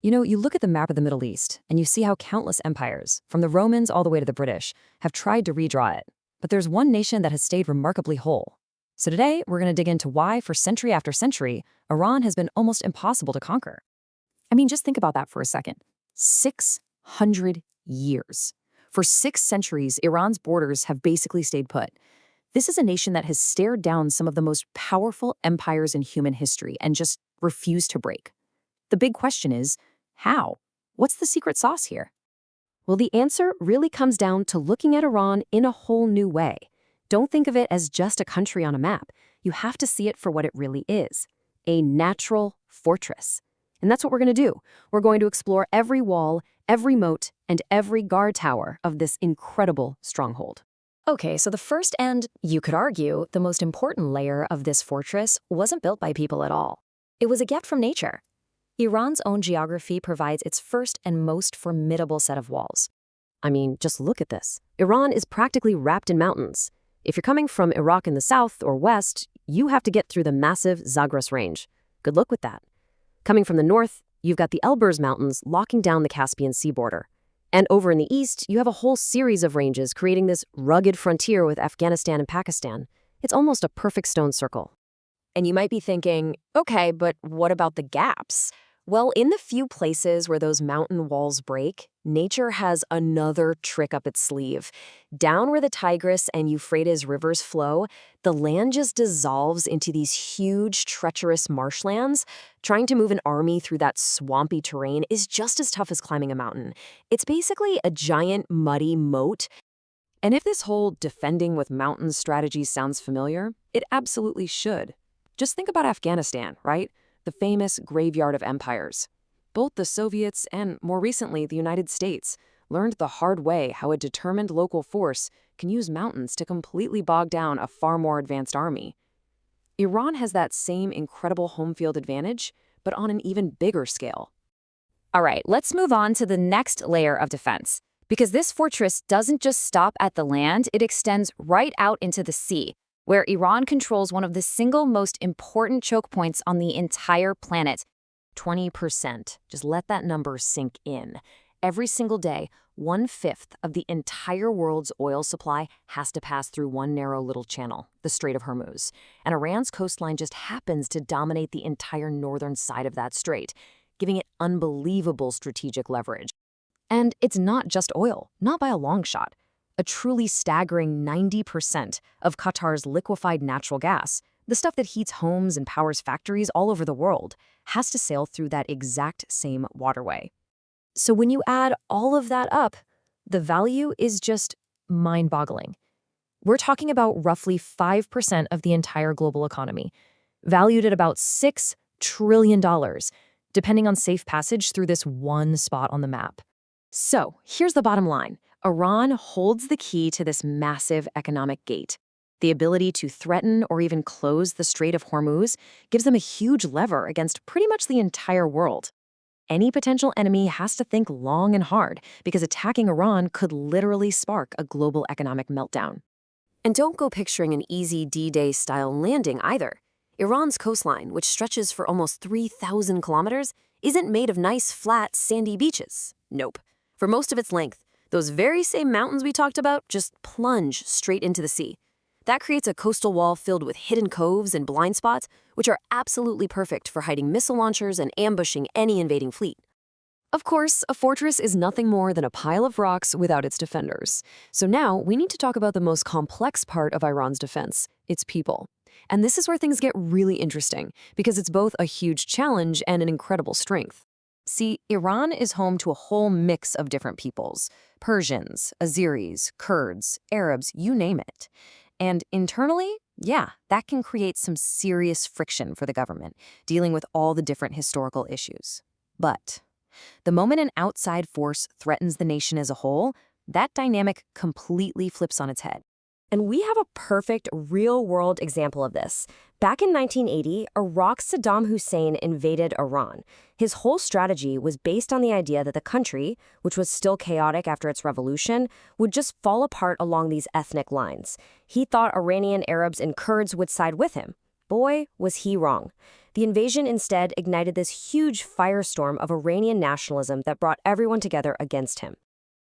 You look at the map of the Middle East, and you see how countless empires, from the Romans all the way to the British, have tried to redraw it. But there's one nation that has stayed remarkably whole. So today, we're going to dig into why, for century after century, Iran has been almost impossible to conquer. I mean, just think about that for a second. 600 years. For 6 centuries, Iran's borders have basically stayed put. This is a nation that has stared down some of the most powerful empires in human history and just refused to break. The big question is, how? What's the secret sauce here? Well, the answer really comes down to looking at Iran in a whole new way. Don't think of it as just a country on a map. You have to see it for what it really is, a natural fortress. And that's what we're going to do. We're going to explore every wall, every moat, and every guard tower of this incredible stronghold. Okay, so the first and, you could argue, the most important layer of this fortress wasn't built by people at all. It was a gift from nature. Iran's own geography provides its first and most formidable set of walls. I mean, just look at this. Iran is practically wrapped in mountains. If you're coming from Iraq in the south or west, you have to get through the massive Zagros Range. Good luck with that. Coming from the north, you've got the Elburz Mountains locking down the Caspian Sea border. And over in the east, you have a whole series of ranges creating this rugged frontier with Afghanistan and Pakistan. It's almost a perfect stone circle. And you might be thinking, okay, but what about the gaps? Well, in the few places where those mountain walls break, nature has another trick up its sleeve. Down where the Tigris and Euphrates rivers flow, the land just dissolves into these huge, treacherous marshlands. Trying to move an army through that swampy terrain is just as tough as climbing a mountain. It's basically a giant, muddy moat. And if this whole defending with mountains strategy sounds familiar, it absolutely should. Just think about Afghanistan, right? The famous graveyard of empires. Both the Soviets and, more recently, the United States learned the hard way how a determined local force can use mountains to completely bog down a far more advanced army. Iran has that same incredible home field advantage, but on an even bigger scale. All right, let's move on to the next layer of defense. Because this fortress doesn't just stop at the land, it extends right out into the sea, where Iran controls one of the single most important choke points on the entire planet, 20%. Just let that number sink in. Every single day, 1/5 of the entire world's oil supply has to pass through one narrow little channel, the Strait of Hormuz. And Iran's coastline just happens to dominate the entire northern side of that strait, giving it unbelievable strategic leverage. And it's not just oil, not by a long shot. A truly staggering 90% of Qatar's liquefied natural gas, the stuff that heats homes and powers factories all over the world, has to sail through that exact same waterway. So when you add all of that up, the value is just mind-boggling. We're talking about roughly 5% of the entire global economy, valued at about $6 trillion, depending on safe passage through this one spot on the map. So here's the bottom line. Iran holds the key to this massive economic gate. The ability to threaten or even close the Strait of Hormuz gives them a huge lever against pretty much the entire world. Any potential enemy has to think long and hard because attacking Iran could literally spark a global economic meltdown. And don't go picturing an easy D-Day style landing either. Iran's coastline, which stretches for almost 3,000 kilometers, isn't made of nice, flat, sandy beaches. Nope. For most of its length, those very same mountains we talked about just plunge straight into the sea. That creates a coastal wall filled with hidden coves and blind spots, which are absolutely perfect for hiding missile launchers and ambushing any invading fleet. Of course, a fortress is nothing more than a pile of rocks without its defenders. So now we need to talk about the most complex part of Iran's defense, its people. And this is where things get really interesting, because it's both a huge challenge and an incredible strength. See, Iran is home to a whole mix of different peoples: Persians, Azeris, Kurds, Arabs, you name it. And internally, yeah, that can create some serious friction for the government, dealing with all the different historical issues. But the moment an outside force threatens the nation as a whole, that dynamic completely flips on its head. And we have a perfect real-world example of this. Back in 1980, Iraq's Saddam Hussein invaded Iran. His whole strategy was based on the idea that the country, which was still chaotic after its revolution, would just fall apart along these ethnic lines. He thought Iranian Arabs and Kurds would side with him. Boy, was he wrong. The invasion instead ignited this huge firestorm of Iranian nationalism that brought everyone together against him.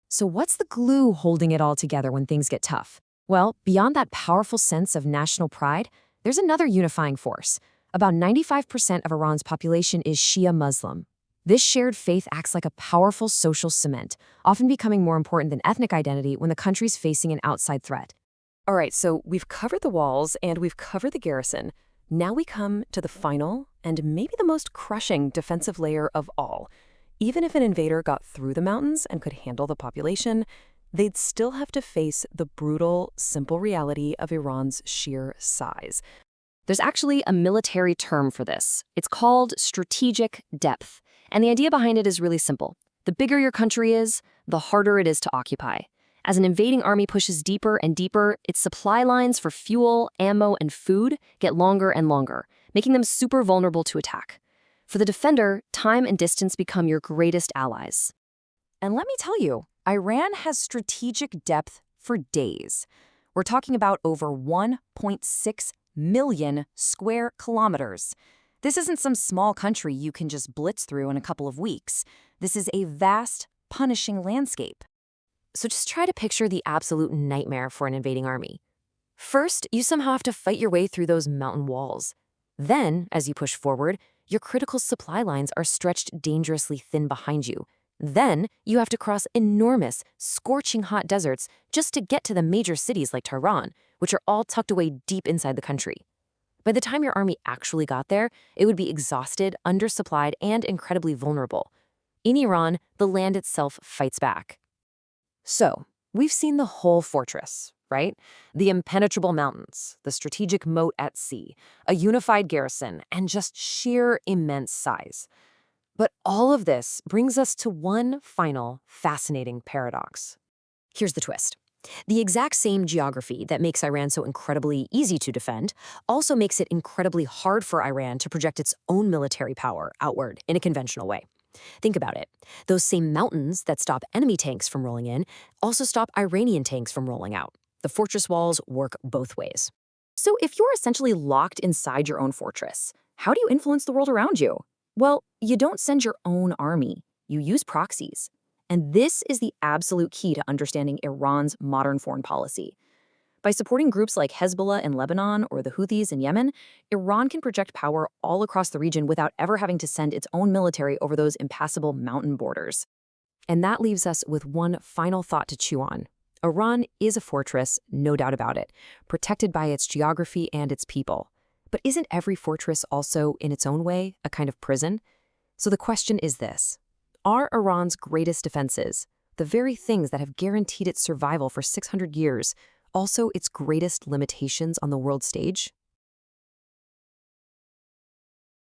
So what's the glue holding it all together when things get tough? Well, beyond that powerful sense of national pride, there's another unifying force. About 95% of Iran's population is Shia Muslim. This shared faith acts like a powerful social cement, often becoming more important than ethnic identity when the country's facing an outside threat. All right, so we've covered the walls and we've covered the garrison. Now we come to the final and maybe the most crushing defensive layer of all. Even if an invader got through the mountains and could handle the population, they'd still have to face the brutal, simple reality of Iran's sheer size. There's actually a military term for this. It's called strategic depth. And the idea behind it is really simple. The bigger your country is, the harder it is to occupy. As an invading army pushes deeper and deeper, its supply lines for fuel, ammo, and food get longer and longer, making them super vulnerable to attack. For the defender, time and distance become your greatest allies. And let me tell you, Iran has strategic depth for days. We're talking about over 1.6 million square kilometers. This isn't some small country you can just blitz through in a couple of weeks. This is a vast, punishing landscape. So just try to picture the absolute nightmare for an invading army. First, you somehow have to fight your way through those mountain walls. Then, as you push forward, your critical supply lines are stretched dangerously thin behind you. Then, you have to cross enormous, scorching hot deserts just to get to the major cities like Tehran, which are all tucked away deep inside the country. By the time your army actually got there, it would be exhausted, undersupplied, and incredibly vulnerable. In Iran, the land itself fights back. So, we've seen the whole fortress, right? The impenetrable mountains, the strategic moat at sea, a unified garrison, and just sheer immense size. But all of this brings us to one final fascinating paradox. Here's the twist. The exact same geography that makes Iran so incredibly easy to defend also makes it incredibly hard for Iran to project its own military power outward in a conventional way. Think about it. Those same mountains that stop enemy tanks from rolling in also stop Iranian tanks from rolling out. The fortress walls work both ways. So if you're essentially locked inside your own fortress, how do you influence the world around you? Well, you don't send your own army. You use proxies. And this is the absolute key to understanding Iran's modern foreign policy. By supporting groups like Hezbollah in Lebanon or the Houthis in Yemen, Iran can project power all across the region without ever having to send its own military over those impassable mountain borders. And that leaves us with one final thought to chew on. Iran is a fortress, no doubt about it, protected by its geography and its people. But isn't every fortress also, in its own way, a kind of prison? So the question is this. Are Iran's greatest defenses, the very things that have guaranteed its survival for 600 years, also its greatest limitations on the world stage?